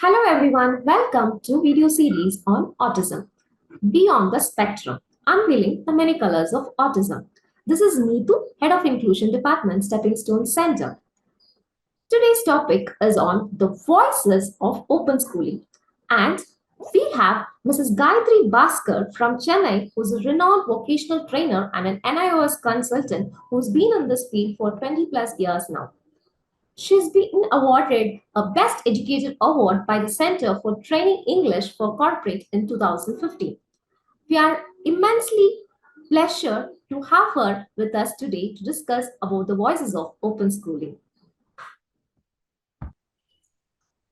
Hello everyone, welcome to video series on autism. Beyond the spectrum, unveiling the many colors of autism. This is Neethu, Head of Inclusion Department, Stepping Stone Center. Today's topic is on the voices of open schooling. And we have Mrs. Gayatri Bhaskar from Chennai, who's a renowned vocational trainer and an NIOS consultant who's been in this field for 20 plus years now. She's been awarded a Best Educator Award by the Center for Training English for Corporate in 2015. We are immensely pleasure to have her with us today to discuss about the voices of open schooling.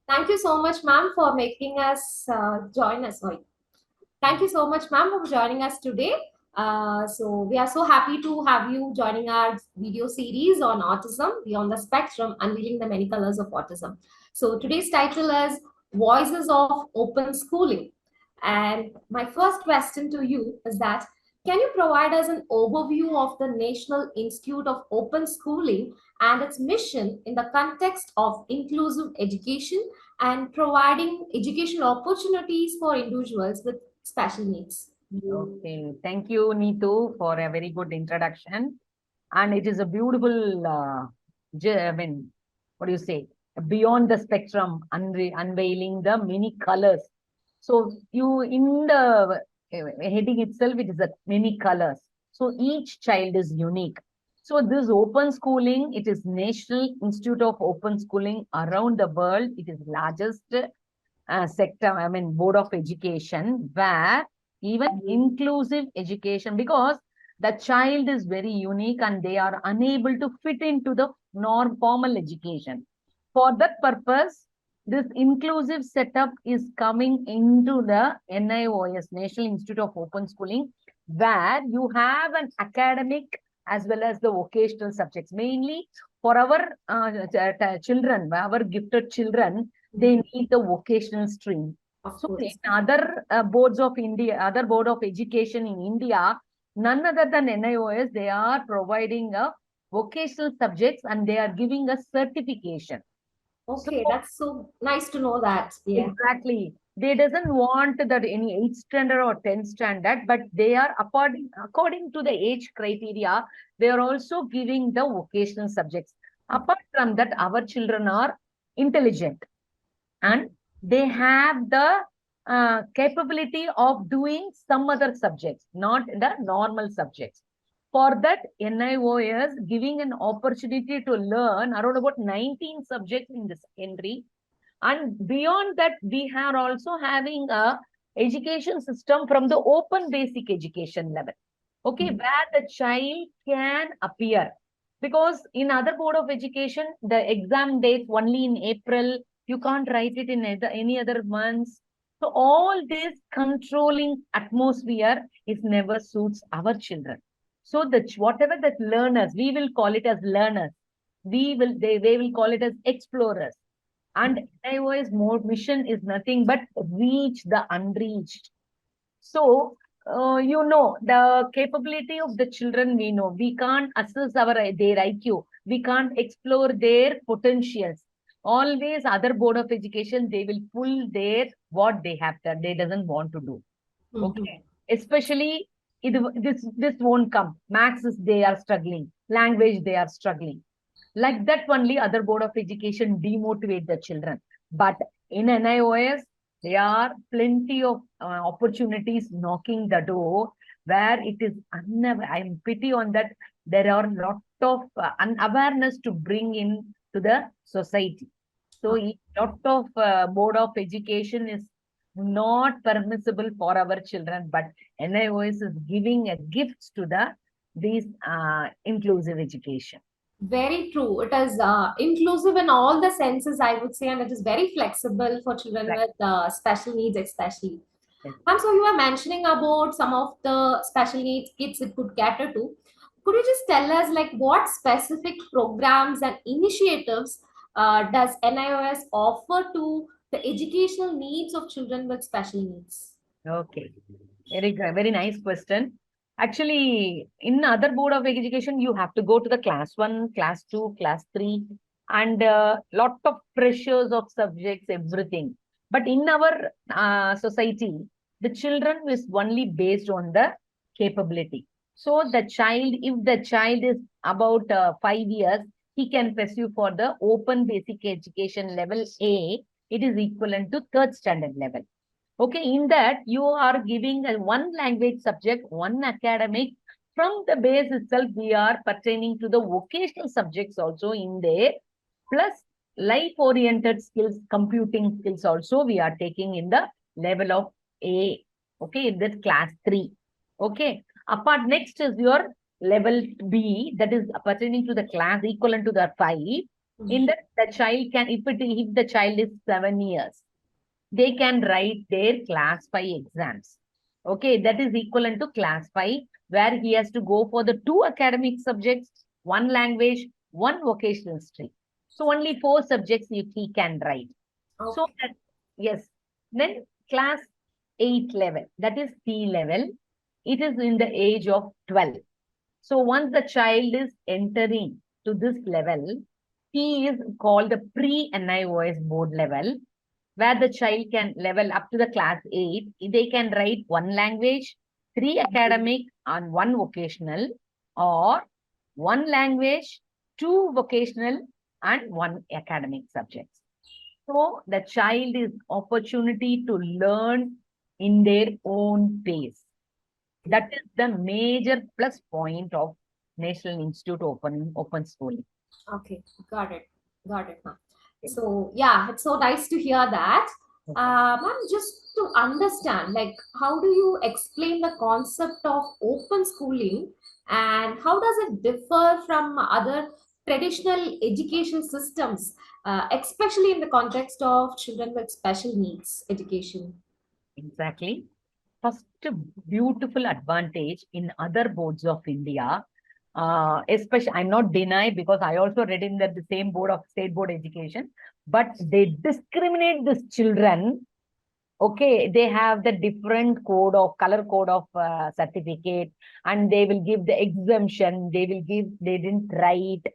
Thank you so much, ma'am, for making us join us. Sorry. Thank you so much, ma'am, for joining us today. So we are so happy to have you joining our video series on autism beyond the spectrum, unveiling the many colors of autism. So today's title is Voices of Open Schooling. And my first question to you is that can you provide us an overview of the National Institute of Open Schooling and its mission in the context of inclusive education and providing educational opportunities for individuals with special needs? Okay, thank you, Neethu, for a very good introduction. And it is a beautiful, what do you say? Beyond the spectrum, unveiling the many colors. So you in the heading itself, it is a many colors. So each child is unique. So this open schooling, it is National Institute of Open Schooling around the world. It is largest sector, board of education, where even inclusive education, because the child is very unique and they are unable to fit into the formal education. For that purpose, this inclusive setup is coming into the NIOS, National Institute of Open Schooling, where you have an academic as well as the vocational subjects. Mainly for our children, our gifted children, they need the vocational stream. So in other boards of India, other board of education in India, none other than NIOS, they are providing a vocational subjects and they are giving a certification. Okay, So that's so nice to know that. Yeah. exactly. They doesn't want that any 8th standard or 10th standard, but they are according to the age criteria, they are also giving the vocational subjects. Apart from that, our children are intelligent and they have the capability of doing some other subjects, not the normal subjects. For that, NIOS giving an opportunity to learn around about 19 subjects in the secondary. And beyond that, we are also having a education system from the open basic education level. Okay, where the child can appear. Because in other board of education, the exam dates only in April, you can't write it in any other months. So all this controlling atmosphere is never suits our children. So whatever that learners, we will call it as learners. They will call it as explorers. And NIOS more mission is nothing but reach the unreached. So, the capability of the children, we know. We can't assess their IQ. We can't explore their potentials. Always other board of education, they will pull their what they have done. They doesn't want to do. Okay. Especially this won't come. Maths is they are struggling. Language they are struggling. Like that only other board of education demotivate the children. But in NIOS, there are plenty of opportunities knocking the door where it is I'm pity on that. There are a lot of unawareness to bring in to the society. So a lot of board of education is not permissible for our children, but NIOS is giving a gift to these inclusive education. Very true. It is inclusive in all the senses, I would say, and it is very flexible for children Right. with special needs, especially. Yes. So you were mentioning about some of the special needs kids it could cater to. Could you just tell us, like, what specific programs and initiatives does NIOS offer to the educational needs of children with special needs? Okay. Very nice question. Actually, in other board of education, you have to go to the class 1, class 2, class 3, and lot of pressures of subjects, everything. But in our society, the children is only based on the capability. So the child, if the child is about 5 years, he can pursue for the open basic education level A. It is equivalent to third standard level. Okay, in that you are giving a one language subject, one academic. From the base itself, we are pertaining to the vocational subjects also in there, plus life-oriented skills, computing skills also we are taking in the level of A. Okay, in that class 3. Okay, apart next is your level B, that is pertaining to the class equivalent to the 5. In that the child can, if the child is 7 years, they can write their class 5 exams. Okay, that is equivalent to class 5, where he has to go for the 2 academic subjects, 1 language, 1 vocational stream. So only 4 subjects he can write. So Okay. that, yes. Then class 8 level, that is C level, it is in the age of 12. So once the child is entering to this level, he is called the pre-NIOS board level, where the child can level up to the class 8. They can write 1 language, 3 academic, and 1 vocational, or 1 language, 2 vocational, and 1 academic subjects. So the child is opportunity to learn in their own pace. That is the major plus point of National Institute open schooling. Okay, got it. Got it, ma'am. So yeah, it's so nice to hear that. Ma'am, just to understand, like, how do you explain the concept of open schooling and how does it differ from other traditional education systems, especially in the context of children with special needs education? Exactly. First beautiful advantage in other boards of India, especially I'm not denying because I also read in the same board of state board education, but they discriminate these children. Okay, they have the different code of color code of certificate, and they will give the exemption. They will give, they didn't write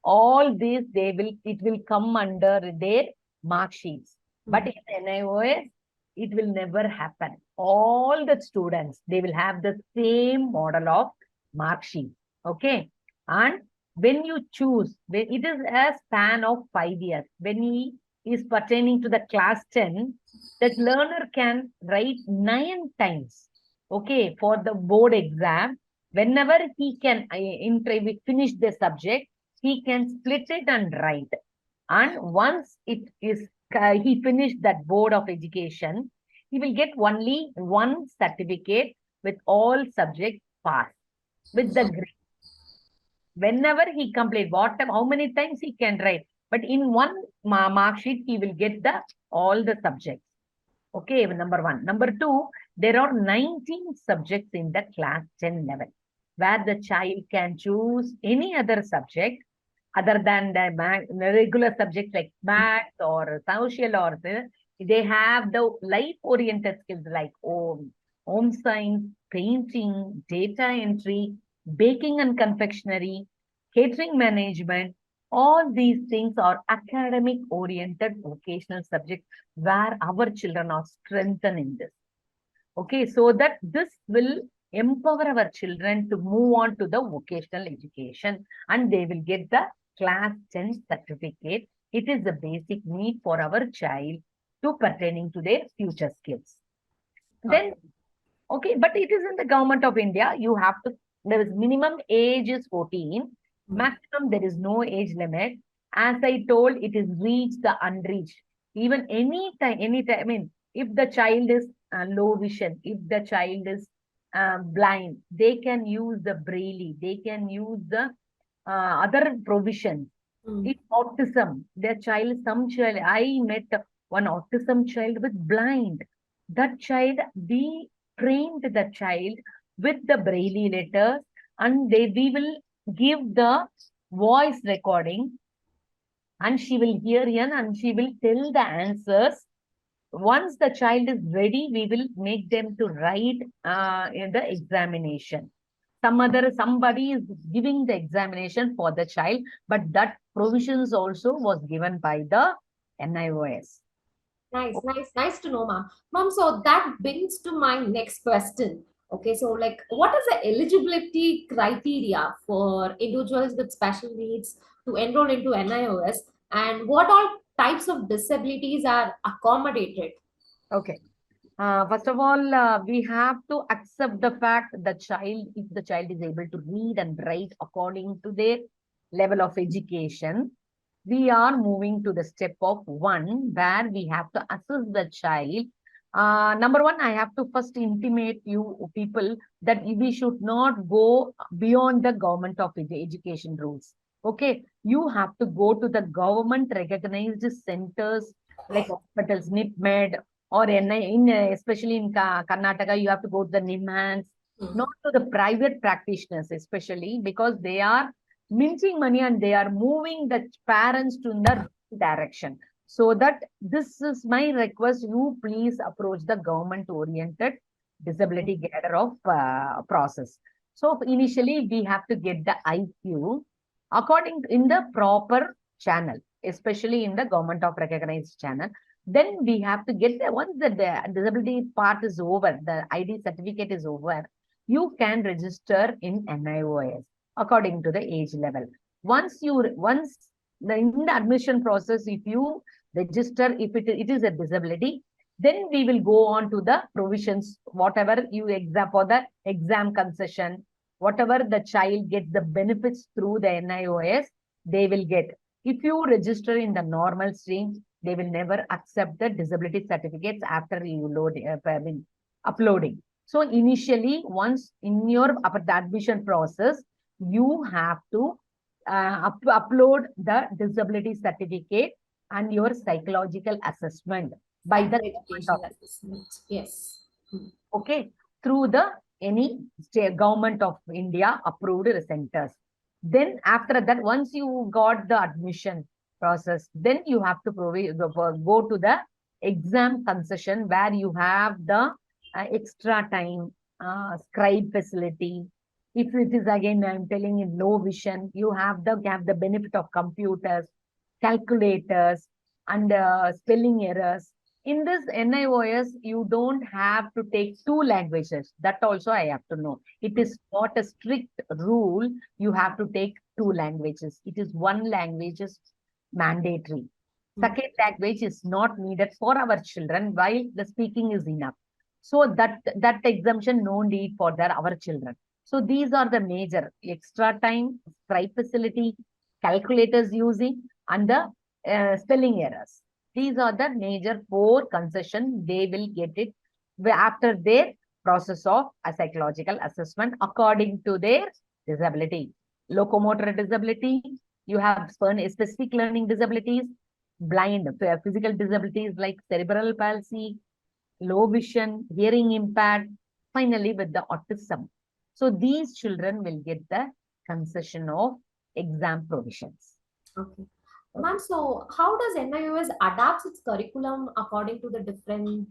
all these. They will, it will come under their mark sheets. But in NIOS, it will never happen. All the students, they will have the same model of mark sheet. Okay, and when you choose, it is a span of 5 years. When he is pertaining to the class 10, that learner can write 9 times, okay, for the board exam. Whenever he can finish the subject, he can split it and write. And once it is he finished that board of education, he will get only one certificate with all subjects passed with the grade. Whenever he complete, whatever, how many times he can write, but in one mark sheet, he will get the all the subjects. Okay, number one. Number two, there are 19 subjects in the class 10 level, where the child can choose any other subject other than the regular subjects like math or social, or they have the life-oriented skills like home science, painting, data entry, baking and confectionery, catering management. All these things are academic-oriented vocational subjects where our children are strengthened in this. Okay, so that this will empower our children to move on to the vocational education, and they will get the class 10 certificate. It is the basic need for our child to pertaining to their future skills. Then, okay, but it is in the government of India. You have to, there is minimum age is 14, maximum there is no age limit. As I told, it is reached the unreached. Even anytime, I mean, if the child is low vision, if the child is blind, they can use the braille, they can use the other provisions. Mm. If autism, their child, some child, I met one autism child with blind. That child, we trained the child with the braille letters, and we will give the voice recording, and she will hear in and she will tell the answers. Once the child is ready, we will make them to write in the examination. Somebody is giving the examination for the child, but that provisions also was given by the NIOS. Nice to know, ma'am. Ma'am, so that brings to my next question. Okay, so like, what is the eligibility criteria for individuals with special needs to enroll into NIOS, and what all types of disabilities are accommodated? Okay. First of all, we have to accept the fact the child, if the child is able to read and write according to their level of education, we are moving to the step of one where we have to assess the child. Number one, I have to first intimate you people that we should not go beyond the government of education rules. Okay, you have to go to the government recognized centers like hospitals, NIPMED, or especially in Karnataka, you have to go to the NIMHANS, not Hmm. to the private practitioners, especially because they are minting money and they are moving the parents to in the wrong direction. So that this is my request. You please approach the government-oriented disability gather of process. So initially, we have to get the IQ according in the proper channel, especially in the government of recognized channel. Then we have to get the once the disability part is over, the ID certificate is over, you can register in NIOS according to the age level. Once in the admission process, if you register, if it is a disability, then we will go on to the provisions, whatever you exam for the exam concession, whatever the child gets the benefits through the NIOS, they will get. If you register in the normal stream, they will never accept the disability certificates after you uploading. So initially, once in your the admission process, you have to upload the disability certificate and your psychological assessment by the government of Psychoeducational assessment. Yes. Hmm. okay through the any state government of India approved centers. Then after that, once you got the admission process, then you have to go to the exam concession where you have the extra time, scribe facility. If it is again, I'm telling in low vision, you have the benefit of computers, calculators, and spelling errors. In this NIOS, you don't have to take two languages. That also I have to know. It is not a strict rule. You have to take two languages. It is one language is mandatory. Hmm. Second language is not needed for our children, while the speaking is enough. So that exemption no need for our children. So these are the major extra time, scribe facility, calculators using, and the spelling errors. These are the major four concession they will get it after their process of a psychological assessment according to their disability. Locomotor disability, you have specific learning disabilities, blind, physical disabilities like cerebral palsy, low vision, hearing impaired, finally with the autism. So these children will get the concession of exam provisions. Okay. Ma'am, so how does NIOS adapts its curriculum according to the different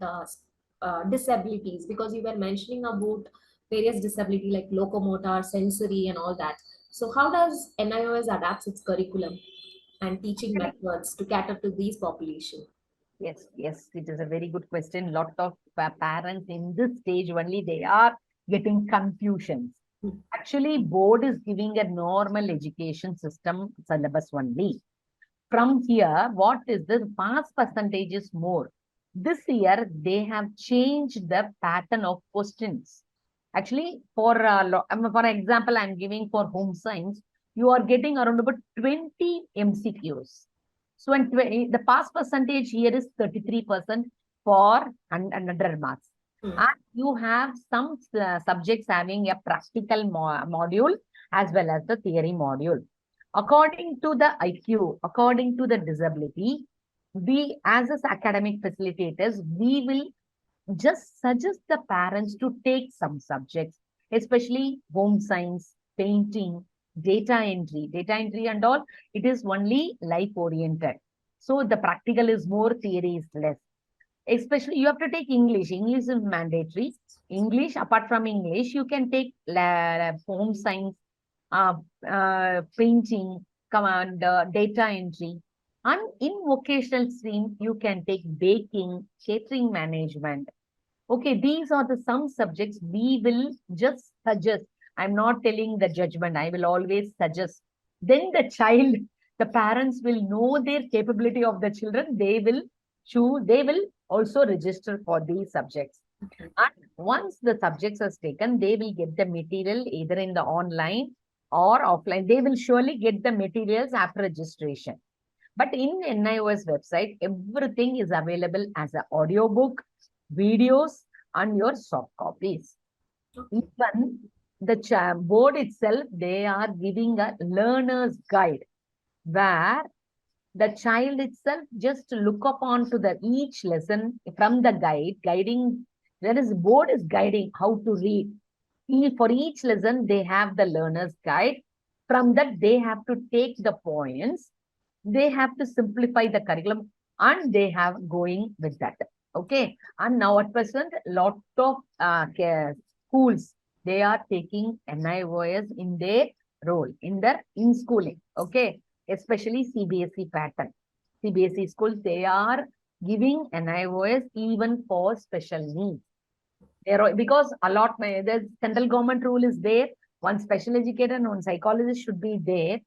disabilities? Because you were mentioning about various disability like locomotor, sensory, and all that. So how does NIOS adapts its curriculum and teaching methods to cater to these population? Yes, it is a very good question. Lot of parents in this stage only they are getting confusions. Hmm. Actually, board is giving a normal education system syllabus only. From here, what is the pass percentage is more. This year, they have changed the pattern of questions. Actually, for example, I'm giving for home science, you are getting around about 20 MCQs. So, the pass percentage here is 33% for 100 marks. Hmm. And you have some subjects having a practical module as well as the theory module. According to the IQ, according to the disability, we as academic facilitators, we will just suggest the parents to take some subjects, especially home science, painting, data entry and all. It is only life oriented. So the practical is more, theory is less. Especially you have to take English. English is mandatory. English, apart from English, you can take home science, uh, painting, command, data entry. And in vocational stream, you can take baking, catering management. Okay, these are the some subjects we will just suggest. I'm not telling the judgment. I will always suggest. Then the child, the parents will know their capability of the children. They will choose. They will also register for these subjects. Okay. And once the subjects are taken, they will get the material either in the online or offline. They will surely get the materials after registration. But in NIOS website, everything is available as an audiobook, videos, and your soft copies. Okay. Even the board itself, they are giving a learner's guide where the child itself just look upon to the each lesson from the guiding. There is board is guiding how to read. For each lesson, they have the learner's guide. From that, they have to take the points, they have to simplify the curriculum, and they have going with that. Okay. And now at present, lot of schools, they are taking NIOS in their role, in their in schooling. Okay. Especially CBSE pattern. CBSE schools, they are giving NIOS even for special needs. Because the central government rule is there. One special educator and one psychologist should be there.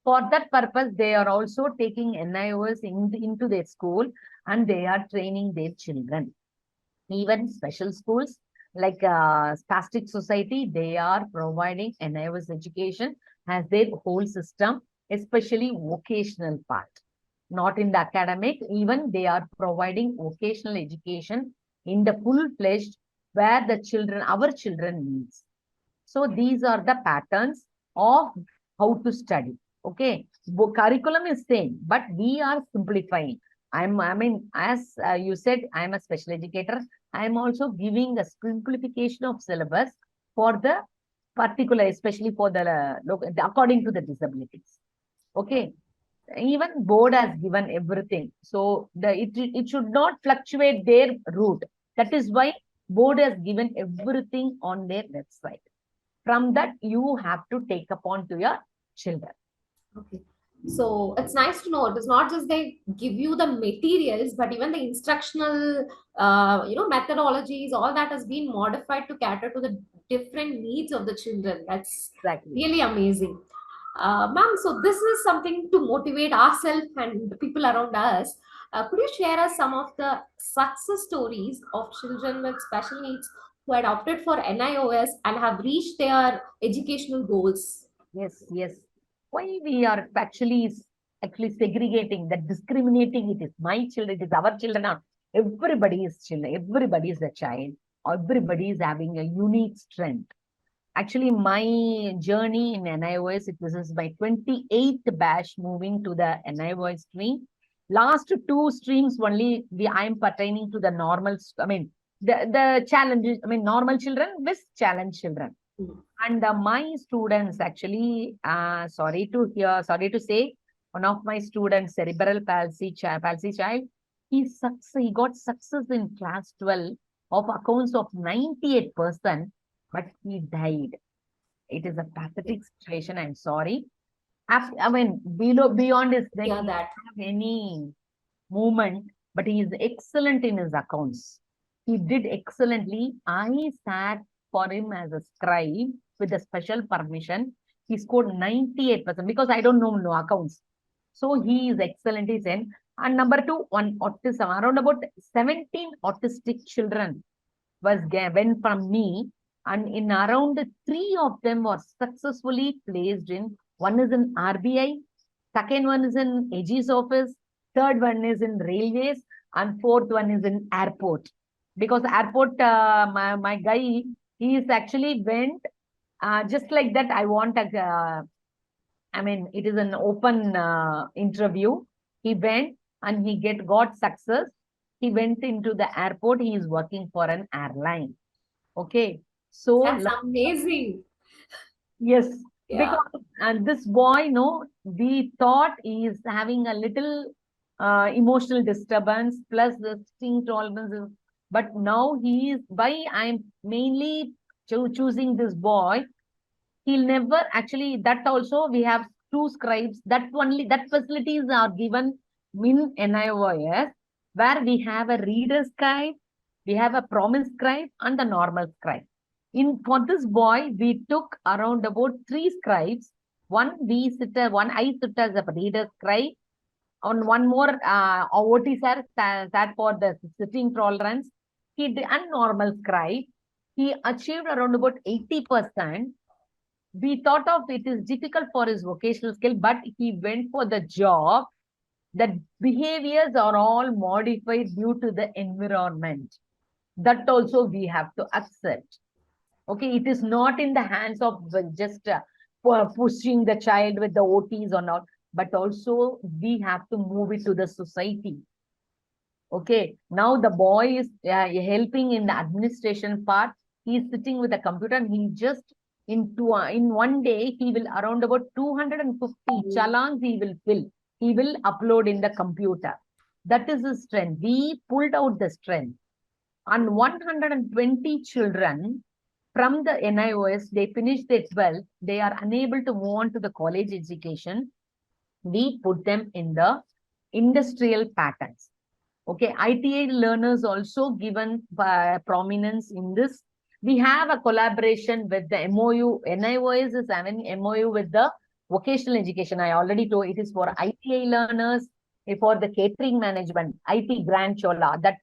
For that purpose, they are also taking NIOS into their school, and they are training their children. Even special schools like Spastic Society, they are providing NIOS education as their whole system, especially vocational part. Not in the academic, even they are providing vocational education in the full-fledged where the children, our children needs. So these are the patterns of how to study. Okay, curriculum is same, but we are simplifying. I mean, as you said, I am a special educator. I am also giving a simplification of syllabus for the particular, especially for the according to the disabilities. Okay, even board has given everything, so it should not fluctuate their route. That is why board has given everything on their website. From that, you have to take upon to your children. Okay. So it's nice to know it is not just they give you the materials, but even the instructional, methodologies, all that has been modified to cater to the different needs of the children. That's Exactly. really amazing. Ma'am, so this is something to motivate ourselves and the people around us. Could you share us some of the success stories of children with special needs who had opted for NIOS and have reached their educational goals? Yes, yes. Why we are actually segregating, that discriminating, it is my children, it is our children. Everybody is children, everybody is a child, everybody is having a unique strength. Actually, my journey in NIOS, this is my 28th batch moving to the NIOS stream. Last two streams only, I am pertaining to the normal, I mean, the challenges, I mean, normal children with challenge children. Mm. And my students actually, sorry to say, one of my students, cerebral palsy child, he got success in class 12 of accounts of 98%, but he died. It is a pathetic situation. I'm sorry. I mean, beyond his neck, Hear he that. doesn't have any movement, but he is excellent in his accounts. He did excellently. I sat for him as a scribe with a special permission. He scored 98% because I don't know no accounts. So he is excellent, he said. And number two, one autism. Around about 17 autistic children went from me, and in around three of them were successfully placed in. One is in RBI, second one is in AG's office, third one is in railways, and fourth one is in airport. Because airport, my guy, he is actually went just like that. I want a, I mean, it is an open interview. He went and he got success. He went into the airport. He is working for an airline. Okay. So, That's amazing. yes, Yeah. because and this boy, no, we thought he is having a little emotional disturbance plus the sting tolerance. But now he is, by I'm mainly choosing this boy. He'll never actually, that also we have two scribes that only that facilities are given in NIOS, where we have a reader scribe, we have a promise scribe, and the normal scribe. For this boy, we took around about 3 scribes. One I sit as a reader scribe, on one more OT sir sat for the sitting tolerance. He did a normal scribe. He achieved around about 80%. We thought of it is difficult for his vocational skill, but he went for the job. The behaviors are all modified due to the environment. That also we have to accept. Okay, it is not in the hands of just pushing the child with the OTs or not, but also we have to move it to the society. Okay, now the boy is helping in the administration part. He is sitting with a computer and he just in one day he will around about 250 challans he will fill. He will upload in the computer. That is his strength. We pulled out the strength. And 120 children from the NIOS, they finished their 12th. They are unable to move on to the college education. We put them in the industrial patterns. Okay, ITI learners also given prominence in this. We have a collaboration with the MOU. NIOS is having MOU with the vocational education. I already told it is for ITI learners, for the catering management, IT Grand Chola, that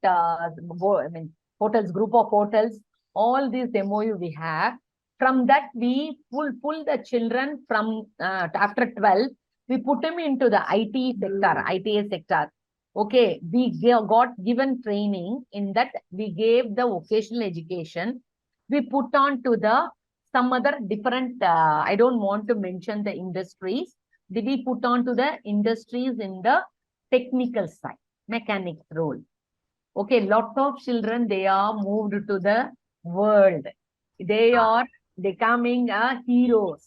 hotels, group of hotels, all these MOU we have. From that, we pull the children from after 12, we put them into the IT sector, ITA sector. Okay, we got given training in that. We gave the vocational education. We put on to the some other different, I don't want to mention the industries. We put on to the industries in the technical side, mechanic role. Okay, lot of children, they are moved to the world. They are becoming heroes.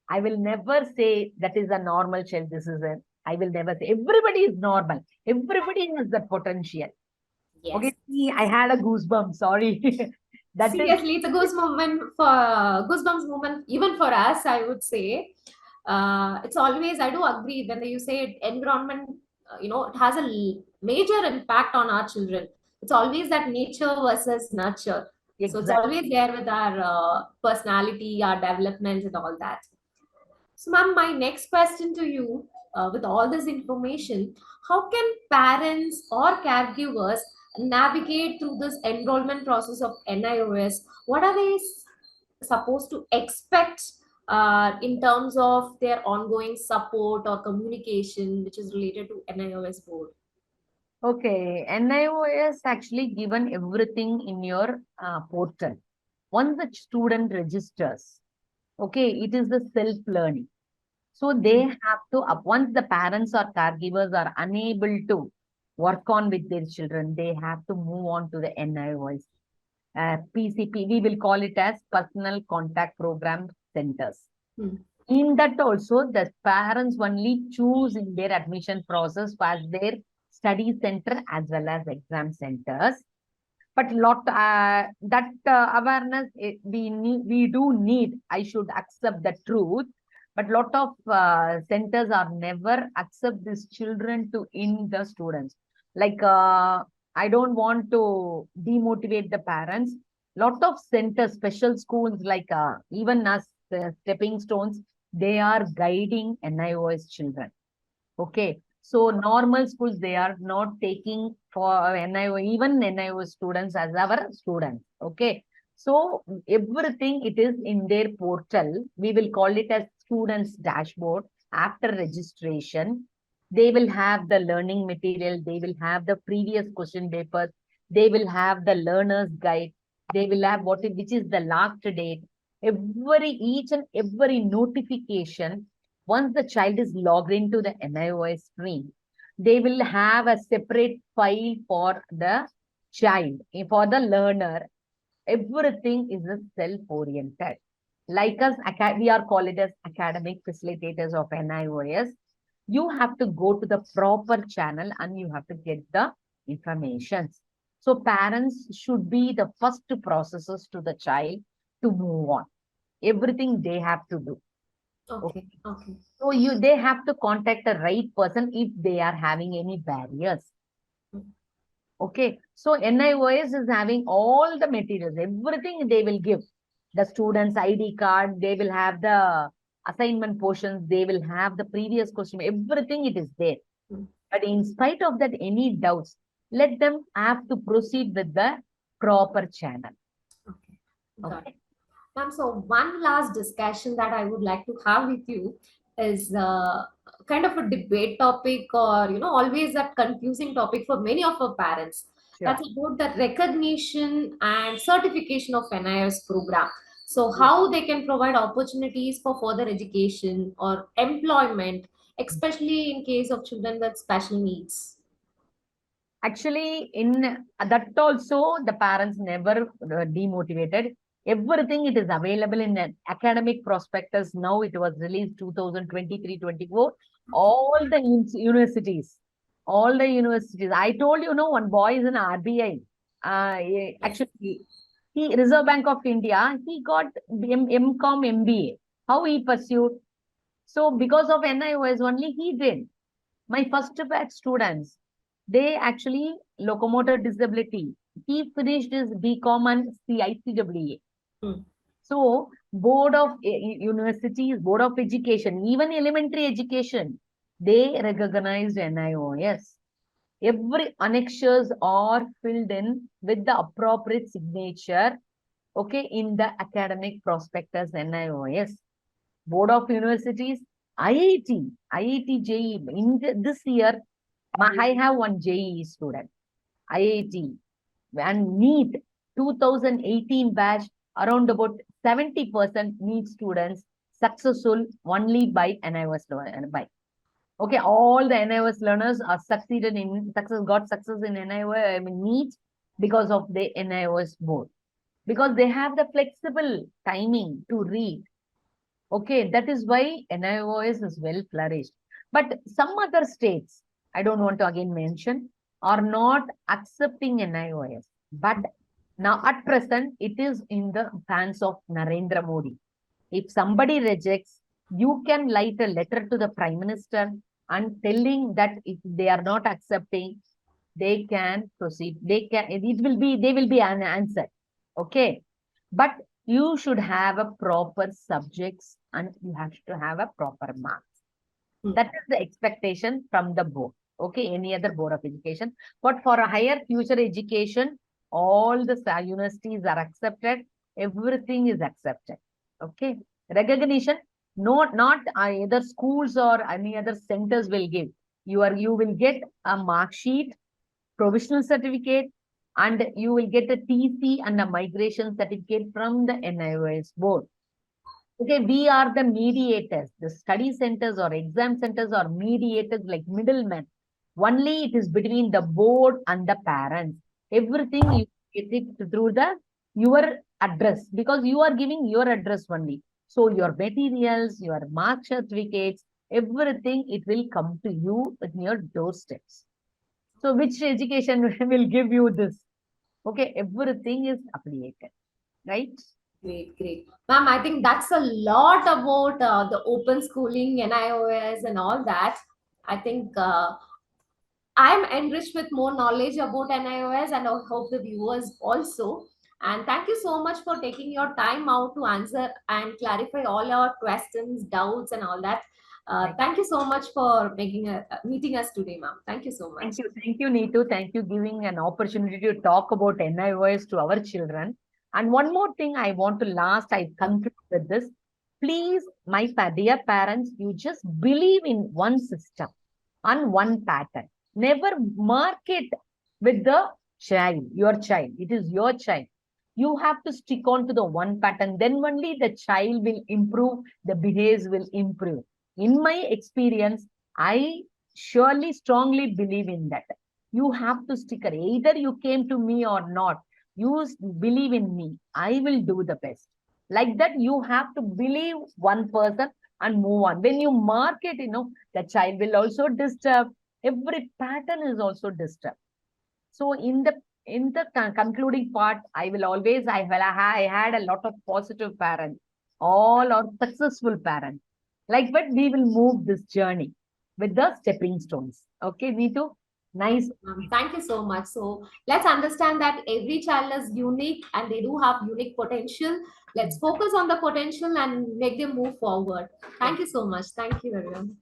I will never say that is a normal child. This is a, I will never say. Everybody is normal. Everybody has the potential. Okay, Yes. see, I had a goosebump. Sorry. That is Seriously, it's a goosebumps moment even for us, I would say. It's always, I do agree when you say environment, it has a major impact on our children. It's always that nature versus nurture. So it's exact. always there with our personality, our developments, and all that. So, ma'am, my next question to you, with all this information, how can parents or caregivers navigate through this enrollment process of NIOS? What are they supposed to expect in terms of their ongoing support or communication, which is related to NIOS board? Okay, NIOS actually given everything in your portal. Once the student registers, okay, it is the self-learning. So they have to, once the parents or caregivers are unable to work on with their children, they have to move on to the NIOS. PCP, we will call it as Personal Contact Program Centers. Hmm. In that also, the parents only choose in their admission process as their study center as well as exam centers. But lot that awareness we do need. I should accept the truth. But lot of centers are never accept these children to in the students. Like I don't want to demotivate the parents. Lot of centers, special schools like even us stepping stones, they are guiding NIOS children. Okay. So normal schools, they are not taking for NIO, even NIO students as our students. Okay. So everything it is in their portal. We will call it as students dashboard. After registration, they will have the learning material. They will have the previous question papers. They will have the learner's guide. They will have which is the last date. Each and every notification, once the child is logged into the NIOS screen, they will have a separate file for the child, for the learner. Everything is self-oriented. Like us, we are called it as academic facilitators of NIOS. You have to go to the proper channel and you have to get the information. So parents should be the first processors to the child to move on. Everything they have to do. Okay. Okay. So they have to contact the right person if they are having any barriers. Mm. Okay. So NIOS is having all the materials, everything they will give. The students' ID card, they will have the assignment portions, they will have the previous question, everything it is there. Mm. But in spite of that, any doubts, let them have to proceed with the proper channel. Okay. Got it. Okay. Ma'am, so one last discussion that I would like to have with you is kind of a debate topic, or always that confusing topic for many of our parents. Sure. That's about the recognition and certification of NIS program. So Yes. how they can provide opportunities for further education or employment, especially in case of children with special needs. Actually, in that also, the parents never demotivated. Everything it is available in an academic prospectus. Now it was released 2023-24. All the universities, all the universities. I told you, no, one boy is in RBI. Yes. Actually, he Reserve Bank of India. He got MCom MBA. How he pursued? So because of NIOS only he did. My first batch students, they actually locomotor disability. He finished his BCom and CICWA. Mm. So board of universities, board of education, even elementary education, they recognized NIOS. Every annexures are filled in with the appropriate signature, okay, in the academic prospectus NIOS. Board of Universities, IIT, IIT JEE. In this year, I have one JEE student, IIT, and NEET 2018 batch, around about 70% NEET students successful only by NIOS by. Okay, all the NIOS learners are succeeded in success, got success in NIOS, I mean NEET because of the NIOS board. Because they have the flexible timing to read. Okay, that is why NIOS is well flourished. But some other states, I don't want to again mention, are not accepting NIOS. But now at present, it is in the hands of Narendra Modi. If somebody rejects, you can write a letter to the Prime Minister and telling that if they are not accepting, they can proceed. They can, it will be, they will be an answer. Okay. But you should have a proper subjects and you have to have a proper marks. Mm. That is the expectation from the board. Okay. Any other board of education. But for a higher future education, all the universities are accepted. Everything is accepted. Okay. Recognition, not either schools or any other centers will give. You will get a mark sheet, provisional certificate, and you will get a TC and a migration certificate from the NIOS board. Okay, we are the mediators. The study centers or exam centers are mediators like middlemen. Only it is between the board and the parents. Everything you get it through the your address because you are giving your address only. So your materials, your mark certificates, everything it will come to you in your doorsteps. So which education will give you this? Okay, everything is affiliated, right? Great, great. Ma'am, I think that's a lot about the open schooling, NIOS, and all that. I think I'm enriched with more knowledge about NIOS, and I hope the viewers also. And thank you so much for taking your time out to answer and clarify all your questions, doubts, and all that. Thank Thank you so much for meeting us today, ma'am. Thank you so much. thank you, Neethu. Thank you giving an opportunity to talk about NIOS to our children. And one more thing I want to last, I conclude with this. Please, my dear parents, you just believe in one system and one pattern. Never mark it with the child, your child. It is your child. You have to stick on to the one pattern. Then only the child will improve, the behavior will improve. In my experience, I surely strongly believe in that. You have to stick it. Either you came to me or not. You believe in me. I will do the best. Like that, you have to believe one person and move on. When you mark it, the child will also disturb. Every pattern is also disturbed. So in the concluding part, I will always I had a lot of positive parents. All are successful parents. Like that, we will move this journey with the stepping stones. Okay, Neetu? Nice. Thank you so much. So let's understand that every child is unique and they do have unique potential. Let's focus on the potential and make them move forward. Thank you so much. Thank you, everyone.